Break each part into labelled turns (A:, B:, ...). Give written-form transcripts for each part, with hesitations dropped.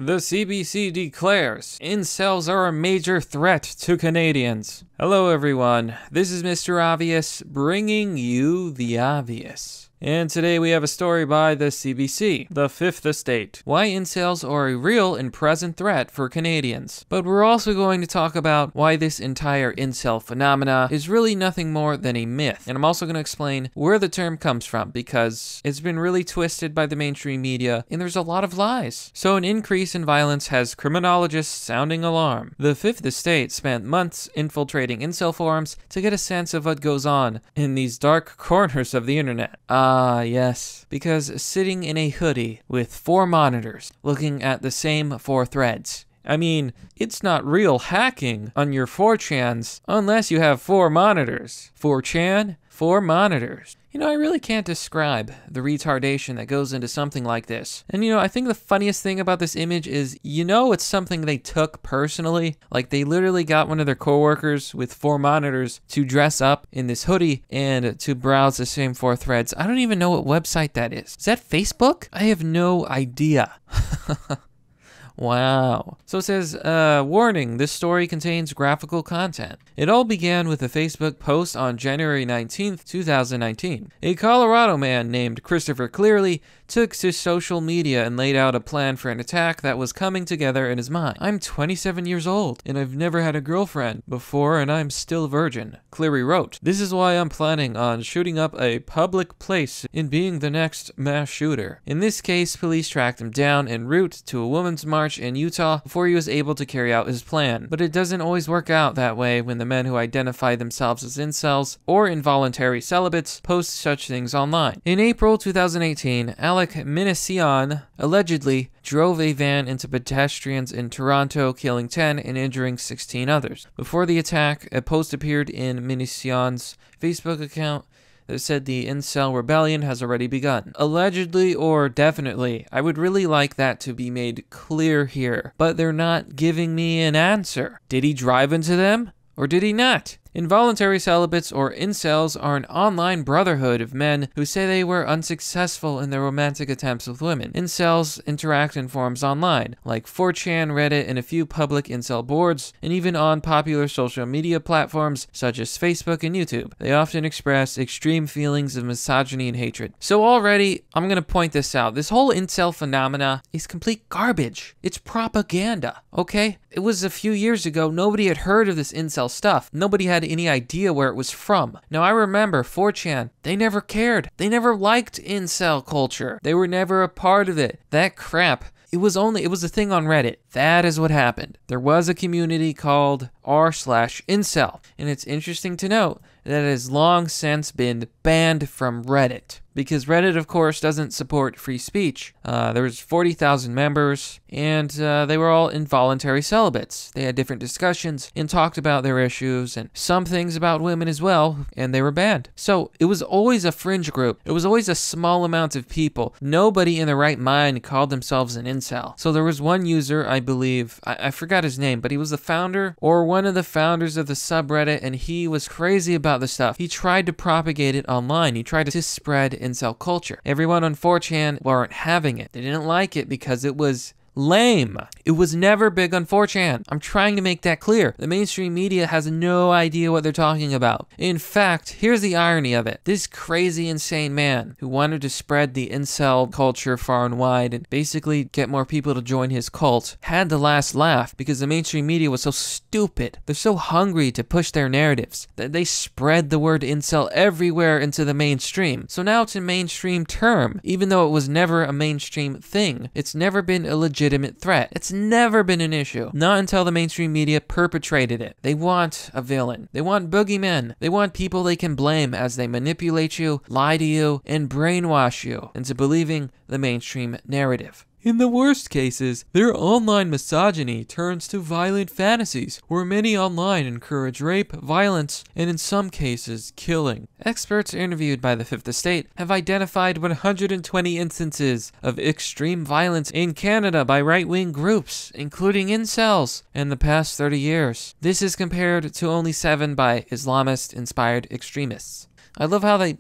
A: The CBC declares incels are a major threat to Canadians. Hello everyone, this is Mr. Obvious bringing you the obvious. And today we have a story by the CBC, The Fifth Estate, why incels are a real and present threat for Canadians. But we're also going to talk about why this entire incel phenomena is really nothing more than a myth. And I'm also going to explain where the term comes from, because it's been really twisted by the mainstream media and there's a lot of lies. So an increase in violence has criminologists sounding alarm. The Fifth Estate spent months infiltrating incel forums to get a sense of what goes on in these dark corners of the internet. Ah, yes, because sitting in a hoodie with 4 monitors looking at the same 4 threads. I mean, it's not real hacking on your 4chans unless you have 4 monitors. 4chan, 4 monitors. You know, I really can't describe the retardation that goes into something like this. And you know, I think the funniest thing about this image is, it's something they took personally. Like, they literally got one of their coworkers with 4 monitors to dress up in this hoodie and to browse the same 4 threads. I don't even know what website that is. Is that Facebook? I have no idea. Wow. So it says, warning, this story contains graphical content. It all began with a Facebook post on January 19th, 2019. A Colorado man named Christopher Clearly took to social media and laid out a plan for an attack that was coming together in his mind. I'm 27 years old, and I've never had a girlfriend before, and I'm still a virgin, Cleary wrote. This is why I'm planning on shooting up a public place and being the next mass shooter. In this case, police tracked him down en route to a women's march in Utah before he was able to carry out his plan. But it doesn't always work out that way when the men who identify themselves as incels or involuntary celibates post such things online. In April 2018, Alec Minassian allegedly drove a van into pedestrians in Toronto, killing 10 and injuring 16 others. Before the attack, a post appeared in Minassian's Facebook account that said the incel rebellion has already begun. Allegedly or definitely, I would really like that to be made clear here, but they're not giving me an answer. Did he drive into them, or did he not? Involuntary celibates, or incels, are an online brotherhood of men who say they were unsuccessful in their romantic attempts with women. Incels interact in forums online, like 4chan, Reddit, and a few public incel boards, and even on popular social media platforms such as Facebook and YouTube. They often express extreme feelings of misogyny and hatred. So already, I'm gonna point this out. This whole incel phenomena is complete garbage. It's propaganda, okay? It was a few years ago, nobody had heard of this incel stuff. Nobody had any idea where it was from. Now I remember 4chan, they never cared. They never liked incel culture. They were never a part of it. That crap. It was a thing on Reddit. That is what happened. There was a community called r/incel. And it's interesting to note that it has long since been banned from Reddit. Because Reddit, of course, doesn't support free speech. There was 40,000 members, and they were all involuntary celibates. They had different discussions and talked about their issues, and some things about women as well, and they were banned. So it was always a fringe group. It was always a small amount of people. Nobody in their right mind called themselves an incel. So there was one user, I believe, I forgot his name, but he was the founder, or one of the founders of the subreddit, and he was crazy about the stuff. He tried to propagate it online. He tried to spread incel culture. Everyone on 4chan weren't having it. They didn't like it because it was lame. It was never big on 4chan. I'm trying to make that clear. The mainstream media has no idea what they're talking about. In fact, here's the irony of it. This crazy, insane man who wanted to spread the incel culture far and wide and basically get more people to join his cult had the last laugh because the mainstream media was so stupid. They're so hungry to push their narratives that they spread the word incel everywhere into the mainstream. So now it's a mainstream term, even though it was never a mainstream thing. It's never been a legitimate threat. It's never been an issue. Not until the mainstream media perpetrated it. They want a villain. They want boogeymen. They want people they can blame as they manipulate you, lie to you, and brainwash you into believing the mainstream narrative. In the worst cases, their online misogyny turns to violent fantasies, where many online encourage rape, violence, and in some cases, killing. Experts interviewed by the Fifth Estate have identified 120 instances of extreme violence in Canada by right-wing groups, including incels, in the past 30 years. This is compared to only 7 by Islamist-inspired extremists. I love how they,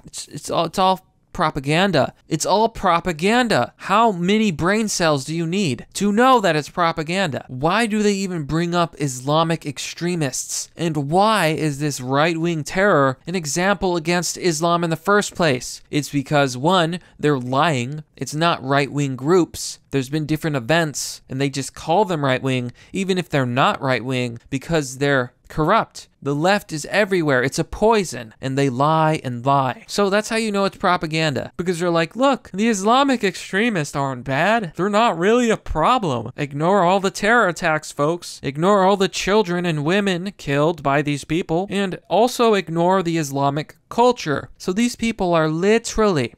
A: it's all propaganda. It's all propaganda. How many brain cells do you need to know that it's propaganda? Why do they even bring up Islamic extremists? And why is this right-wing terror an example against Islam in the first place? It's because, one, they're lying. It's not right-wing groups. There's been different events, and they just call them right-wing, even if they're not right-wing, because they're corrupt. The left is everywhere. It's a poison, and they lie and lie. So that's how you know it's propaganda, because they're like, look, the Islamic extremists aren't bad. They're not really a problem. Ignore all the terror attacks, folks. Ignore all the children and women killed by these people, and also ignore the Islamic culture. So these people are literally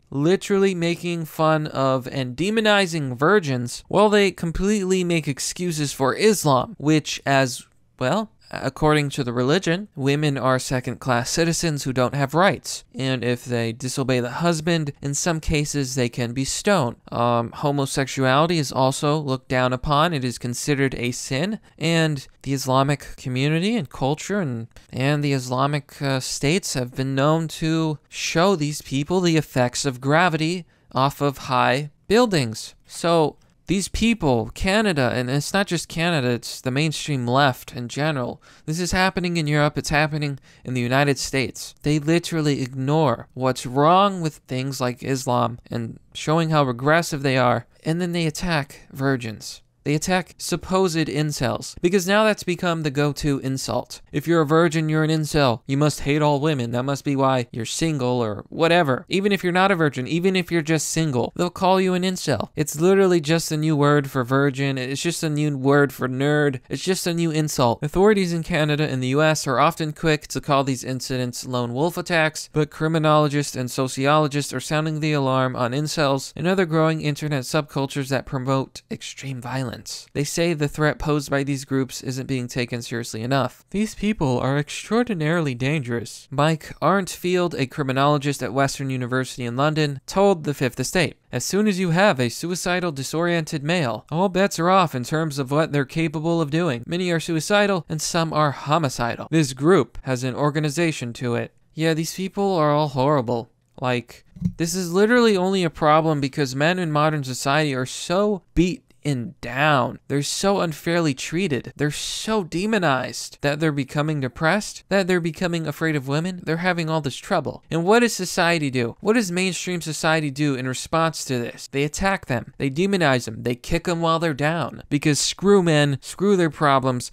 A: making fun of and demonizing virgins while they completely make excuses for Islam, which, as well, according to the religion, women are second-class citizens who don't have rights. And if they disobey the husband, in some cases they can be stoned. Homosexuality is also looked down upon. It is considered a sin. And the Islamic community and culture and the Islamic states have been known to show these people the effects of gravity off of high buildings. So these people, Canada, and it's not just Canada, it's the mainstream left in general. This is happening in Europe, it's happening in the United States. They literally ignore what's wrong with things like Islam and showing how regressive they are, and then they attack virgins. They attack supposed incels, because now that's become the go-to insult. If you're a virgin, you're an incel. You must hate all women. That must be why you're single or whatever. Even if you're not a virgin, even if you're just single, they'll call you an incel. It's literally just a new word for virgin. It's just a new word for nerd. It's just a new insult. Authorities in Canada and the US are often quick to call these incidents lone wolf attacks, but criminologists and sociologists are sounding the alarm on incels and other growing internet subcultures that promote extreme violence. They say the threat posed by these groups isn't being taken seriously enough. These people are extraordinarily dangerous. Mike Arntfield, a criminologist at Western University in London, told the Fifth Estate, as soon as you have a suicidal, disoriented male, all bets are off in terms of what they're capable of doing. Many are suicidal, and some are homicidal. This group has an organization to it. Yeah, these people are all horrible. Like, this is literally only a problem because men in modern society are so beat and down. They're so unfairly treated. They're so demonized that they're becoming depressed, that they're becoming afraid of women. They're having all this trouble. And what does society do? What does mainstream society do in response to this? They attack them. They demonize them. They kick them while they're down. Because screw men, screw their problems.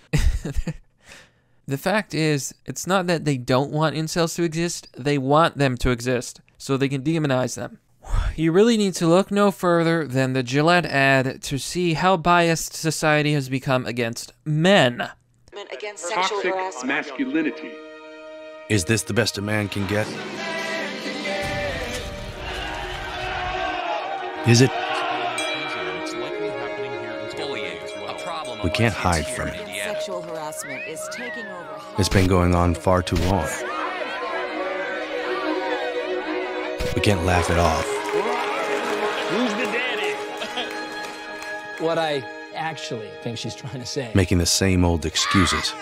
A: The fact is, it's not that they don't want incels to exist. They want them to exist so they can demonize them. You really need to look no further than the Gillette ad to see how biased society has become against men.
B: Against sexual harassment. Masculinity.
C: Is this the best a man can get? Is it? We can't hide from it.
B: Sexual harassment is taking over.
C: It's been going on far too long. We can't laugh it off.
D: Who's the daddy? What I actually think she's trying to say.
C: Making the same old excuses.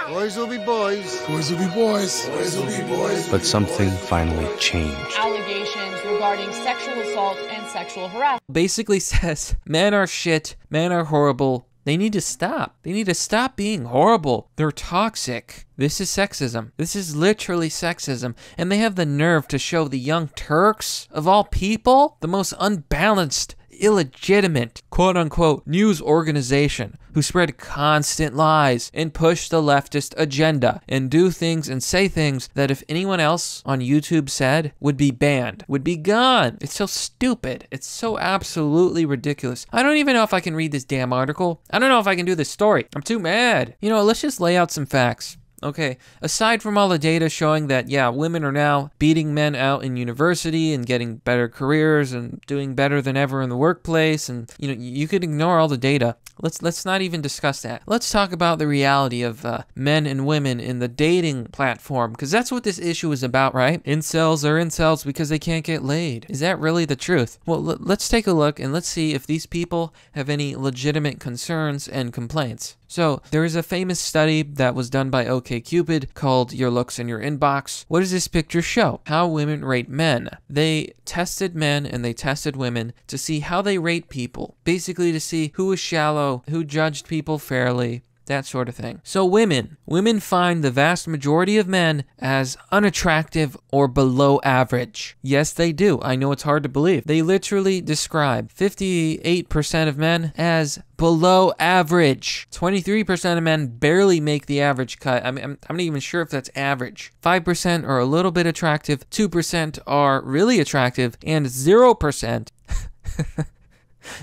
E: Boys will be boys. Boys will be boys. Boys will be boys.
C: But something finally changed.
F: Allegations regarding sexual assault and sexual harassment.
A: Basically says, men are shit, men are horrible. They need to stop. They need to stop being horrible. They're toxic. This is sexism. This is literally sexism. And they have the nerve to show the Young Turks, of all people, the most unbalanced, illegitimate, quote-unquote, news organization who spread constant lies and push the leftist agenda and do things and say things that if anyone else on YouTube said would be banned, would be gone. It's so stupid. It's so absolutely ridiculous. I don't even know if I can read this damn article. I don't know if I can do this story. I'm too mad. You know, let's just lay out some facts. Okay, aside from all the data showing that, yeah, women are now beating men out in university and getting better careers and doing better than ever in the workplace, and, you know, you could ignore all the data. Let's not even discuss that. Let's talk about the reality of men and women in the dating platform, because that's what this issue is about, right? Incels are incels because they can't get laid. Is that really the truth? Well, let's take a look and let's see if these people have any legitimate concerns and complaints. So, there is a famous study that was done by OkCupid called Your Looks in Your Inbox. What does this picture show? How women rate men. They tested men and they tested women to see how they rate people. Basically to see who was shallow, who judged people fairly, that sort of thing. So women find the vast majority of men as unattractive or below average. Yes, they do. I know it's hard to believe. They literally describe 58% of men as below average. 23% of men barely make the average cut. I'm not even sure if that's average. 5% are a little bit attractive, 2% are really attractive, and 0%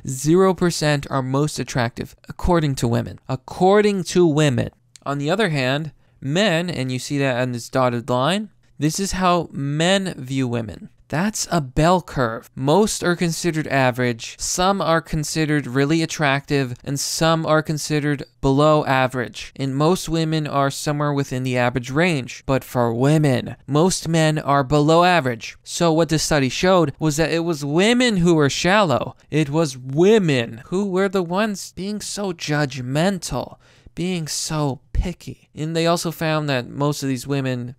A: 0% are most attractive, according to women. According to women. On the other hand, men, and you see that on this dotted line, this is how men view women. That's a bell curve. Most are considered average, some are considered really attractive, and some are considered below average. And most women are somewhere within the average range. But for women, most men are below average. So what this study showed was that it was women who were shallow. It was women who were the ones being so judgmental, being so picky. And they also found that most of these women,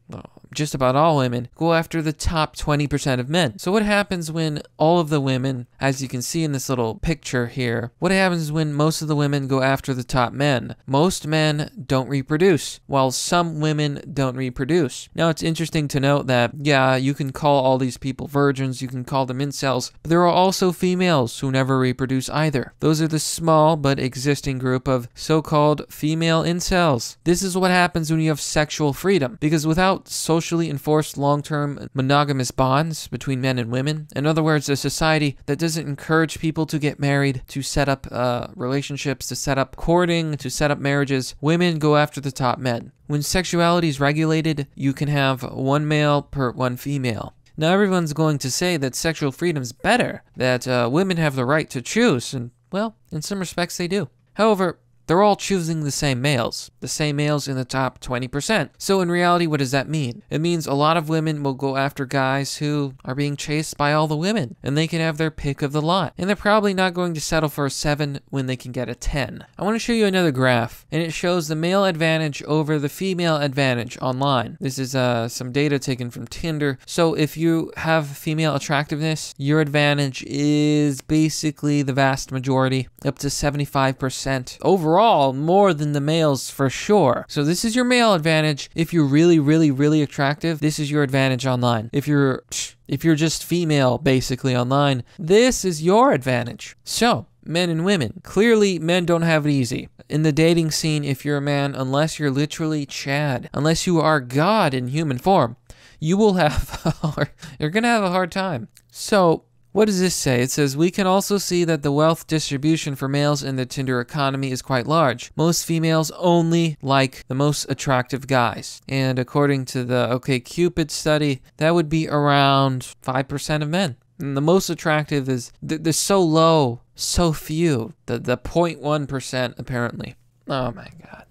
A: just about all women, go after the top 20% of men. So what happens when all of the women, as you can see in this little picture here, what happens when most of the women go after the top men? Most men don't reproduce, while some women don't reproduce. Now it's interesting to note that, yeah, you can call all these people virgins, you can call them incels, but there are also females who never reproduce either. Those are the small but existing group of so-called female incels. This is what happens when you have sexual freedom, because without socially enforced long-term monogamous bonds between men and women, in other words, a society that doesn't encourage people to get married, to set up relationships, to set up courting, to set up marriages, women go after the top men. When sexuality is regulated, you can have one male per one female. Now everyone's going to say that sexual freedom's better, that women have the right to choose, and well, in some respects they do. However, they're all choosing the same males in the top 20%. So in reality, what does that mean? It means a lot of women will go after guys who are being chased by all the women, and they can have their pick of the lot. And they're probably not going to settle for a 7 when they can get a 10. I want to show you another graph, and it shows the male advantage over the female advantage online. This is some data taken from Tinder. So if you have female attractiveness, your advantage is basically the vast majority, up to 75%. Overall, more than the males for sure. So this is your male advantage. If you're really, really, really attractive, this is your advantage online. If you're just female, basically online, this is your advantage. So, men and women. Clearly, men don't have it easy. In the dating scene, if you're a man, unless you're literally Chad, unless you are God in human form, you will have, you're gonna have a hard time. So, what does this say? It says, we can also see that the wealth distribution for males in the Tinder economy is quite large. Most females only like the most attractive guys. And according to the OkCupid study, that would be around 5% of men. And the most attractive is, they're so low, so few. The 0.1% apparently. Oh my God.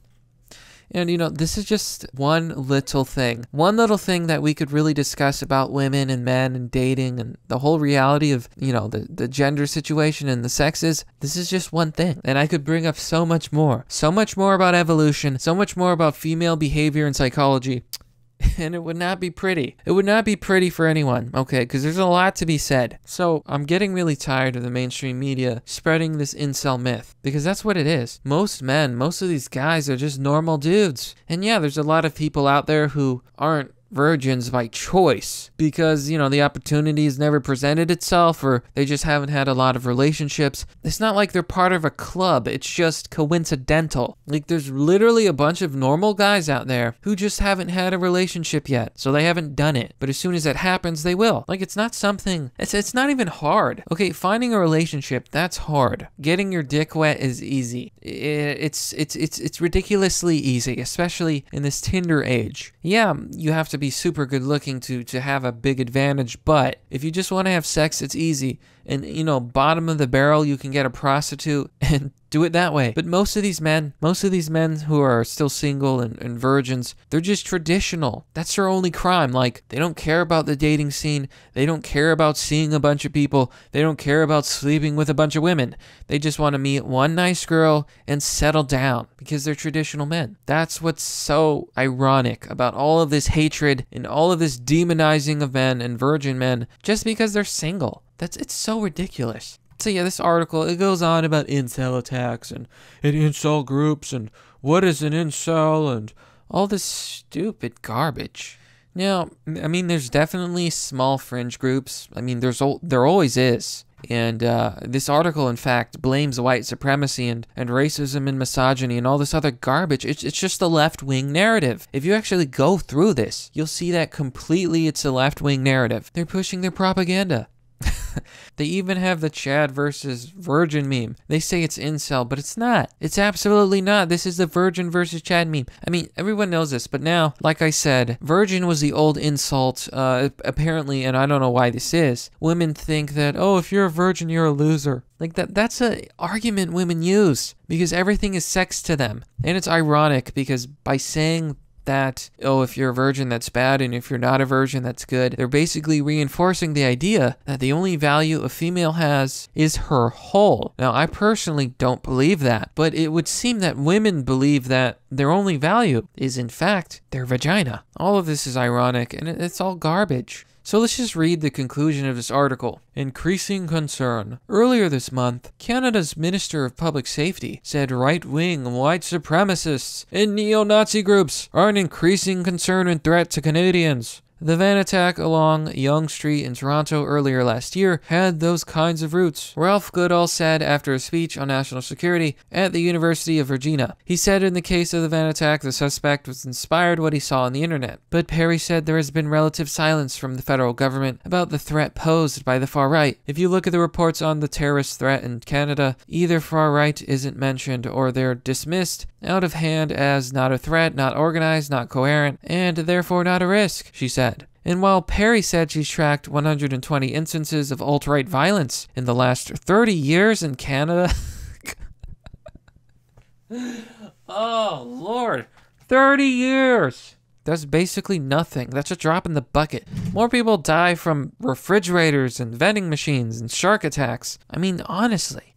A: And, you know, this is just one little thing. One little thing that we could really discuss about women and men and dating and the whole reality of, you know, the gender situation and the sexes. This is just one thing. And I could bring up so much more. So much more about evolution. So much more about female behavior and psychology. And it would not be pretty. It would not be pretty for anyone, okay? Because there's a lot to be said. So I'm getting really tired of the mainstream media spreading this incel myth. Because that's what it is. Most men, most of these guys are just normal dudes. And yeah, there's a lot of people out there who aren't virgins by choice because, you know, the opportunity's never presented itself, or they just haven't had a lot of relationships. It's not like they're part of a club. It's just coincidental. Like, there's literally a bunch of normal guys out there who just haven't had a relationship yet, so they haven't done it. But as soon as that happens, they will. Like, it's not something, it's not even hard. Okay, finding a relationship, that's hard. Getting your dick wet is easy. It's ridiculously easy, especially in this Tinder age. Yeah, you have to be super good looking to have a big advantage, but if you just want to have sex, it's easy. and, you know, bottom of the barrel, you can get a prostitute and do it that way. But most of these men who are still single and virgins, they're just traditional. That's their only crime. Like, they don't care about the dating scene. They don't care about seeing a bunch of people. They don't care about sleeping with a bunch of women. They just want to meet one nice girl and settle down because they're traditional men. That's what's so ironic about all of this hatred and all of this demonizing of men and virgin men just because they're single. It's so ridiculous. So yeah, this article, it goes on about incel attacks and incel groups and what is an incel and all this stupid garbage. Now, I mean, there's definitely small fringe groups. I mean, there always is. And this article, in fact, blames white supremacy and racism and misogyny and all this other garbage. It's just the left-wing narrative. If you actually go through this, you'll see that completely it's a left-wing narrative. They're pushing their propaganda. They even have the Chad versus Virgin meme. They say it's incel, but it's not. It's absolutely not. This is the Virgin versus Chad meme. I mean, everyone knows this, but now, like I said, Virgin was the old insult, apparently, and I don't know why this is. Women think that, oh, if you're a virgin, you're a loser. Like, that's an argument women use, because everything is sex to them. And it's ironic, because by saying that, oh, if you're a virgin, that's bad, and if you're not a virgin, that's good. They're basically reinforcing the idea that the only value a female has is her hole. Now, I personally don't believe that, but it would seem that women believe that their only value is, in fact, their vagina. All of this is ironic, and it's all garbage. So let's just read the conclusion of this article. Increasing concern. Earlier this month, Canada's Minister of Public Safety said right-wing white supremacists and neo-Nazi groups are an increasing concern and threat to Canadians. The van attack along Yonge Street in Toronto earlier last year had those kinds of roots, Ralph Goodall said after a speech on national security at the University of Virginia. He said in the case of the van attack, the suspect was inspired what he saw on the internet. But Perry said there has been relative silence from the federal government about the threat posed by the far right. If you look at the reports on the terrorist threat in Canada, either far right isn't mentioned or they're dismissed out of hand as not a threat, not organized, not coherent, and therefore not a risk, she said. And while Perry said she's tracked 120 instances of alt-right violence in the last 30 years in Canada. Oh, Lord. 30 years! That's basically nothing. That's a drop in the bucket. More people die from refrigerators and vending machines and shark attacks. I mean, honestly,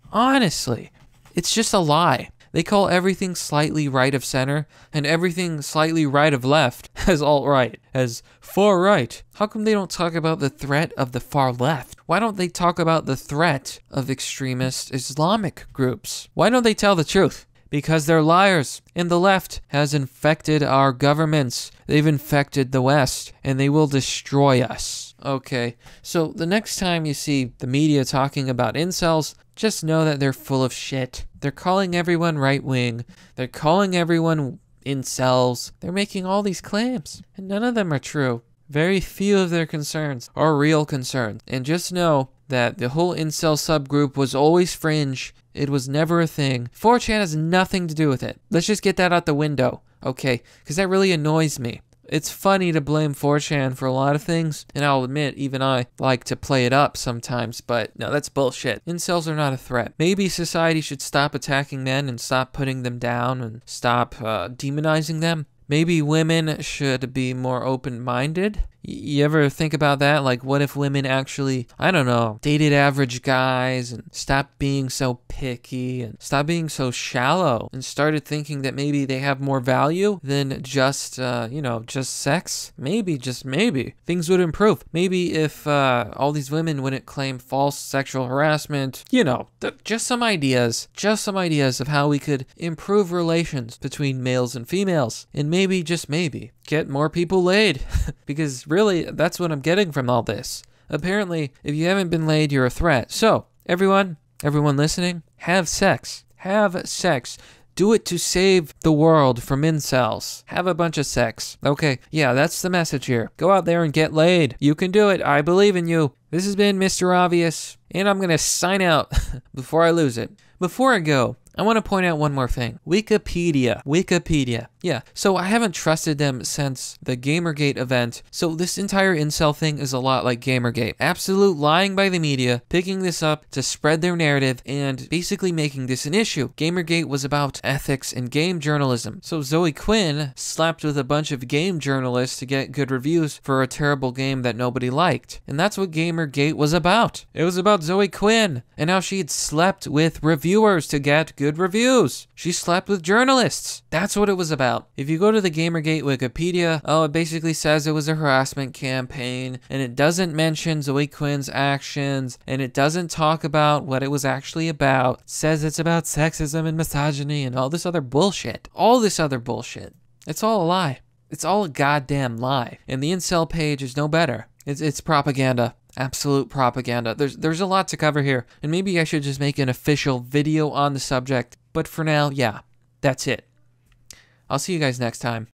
A: it's just a lie. They call everything slightly right of center and everything slightly right of left as alt-right, as far right. How come they don't talk about the threat of the far left? Why don't they talk about the threat of extremist Islamic groups? Why don't they tell the truth? Because they're liars, and the left has infected our governments. They've infected the West, and they will destroy us. Okay, so the next time you see the media talking about incels, just know that they're full of shit. They're calling everyone right-wing. They're calling everyone incels. They're making all these claims, and none of them are true. Very few of their concerns are real concerns. And just know that the whole incel subgroup was always fringe. It was never a thing. 4chan has nothing to do with it. Let's just get that out the window, okay? Because that really annoys me. It's funny to blame 4chan for a lot of things, and I'll admit, even I like to play it up sometimes, but no, that's bullshit. Incels are not a threat. Maybe society should stop attacking men and stop putting them down and stop demonizing them. Maybe women should be more open-minded. You ever think about that? Like, what if women actually, I don't know, dated average guys and stopped being so picky and stopped being so shallow and started thinking that maybe they have more value than just, just sex? Maybe, just maybe, things would improve. Maybe if all these women wouldn't claim false sexual harassment, just some ideas of how we could improve relations between males and females. And maybe, just maybe, get more people laid. Because really, that's what I'm getting from all this. Apparently, if you haven't been laid, you're a threat. So, everyone listening, have sex. Have sex. Do it to save the world from incels. Have a bunch of sex. Okay, yeah, that's the message here. Go out there and get laid. You can do it. I believe in you. This has been Mr. Obvious, and I'm gonna sign out before I lose it. Before I go, I want to point out one more thing. Wikipedia. Yeah, so I haven't trusted them since the Gamergate event, so this entire incel thing is a lot like Gamergate. Absolute lying by the media, picking this up to spread their narrative, and basically making this an issue. Gamergate was about ethics and game journalism, so Zoe Quinn slept with a bunch of game journalists to get good reviews for a terrible game that nobody liked. And that's what Gamergate was about. It was about Zoe Quinn, and how she had slept with reviewers to get good reviews. She slept with journalists. That's what it was about. If you go to the Gamergate Wikipedia, it basically says it was a harassment campaign, and it doesn't mention Zoe Quinn's actions, and it doesn't talk about what it was actually about. It says it's about sexism and misogyny and all this other bullshit. All this other bullshit. It's all a lie. It's all a goddamn lie. And the incel page is no better. It's propaganda. Absolute propaganda. There's a lot to cover here, and maybe I should just make an official video on the subject. But for now, yeah, that's it. I'll see you guys next time.